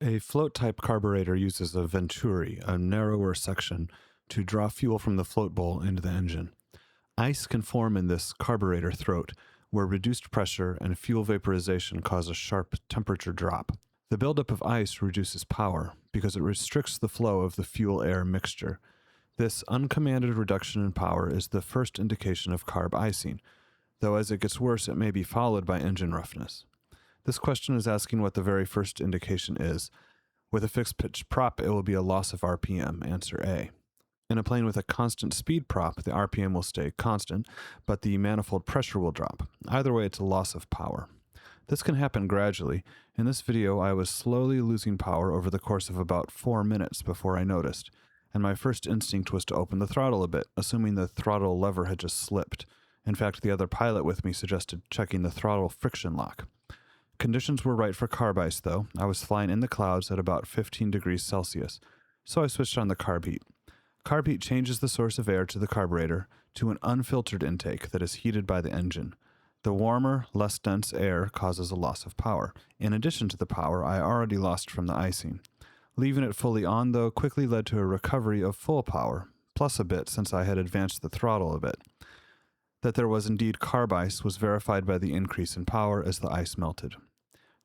A float-type carburetor uses a venturi, a narrower section, to draw fuel from the float bowl into the engine. Ice can form in this carburetor throat, where reduced pressure and fuel vaporization cause a sharp temperature drop. The buildup of ice reduces power because it restricts the flow of the fuel-air mixture. This uncommanded reduction in power is the first indication of carb icing, though as it gets worse it may be followed by engine roughness. This question is asking what the very first indication is. With a fixed pitch prop, it will be a loss of RPM, answer A. In a plane with a constant speed prop, the RPM will stay constant, but the manifold pressure will drop. Either way, it's a loss of power. This can happen gradually. In this video, I was slowly losing power over the course of about 4 minutes before I noticed, and my first instinct was to open the throttle a bit, assuming the throttle lever had just slipped. In fact, the other pilot with me suggested checking the throttle friction lock. Conditions were right for carb ice, though. I was flying in the clouds at about 15 degrees Celsius, so I switched on the carb heat. Carb heat changes the source of air to the carburetor to an unfiltered intake that is heated by the engine. The warmer, less dense air causes a loss of power, in addition to the power I already lost from the icing. Leaving it fully on, though, quickly led to a recovery of full power, plus a bit since I had advanced the throttle a bit. That there was indeed carb ice was verified by the increase in power as the ice melted.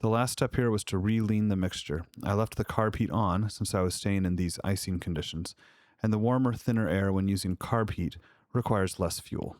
The last step here was to re-lean the mixture. I left the carb heat on since I was staying in these icing conditions, and the warmer, thinner air when using carb heat requires less fuel.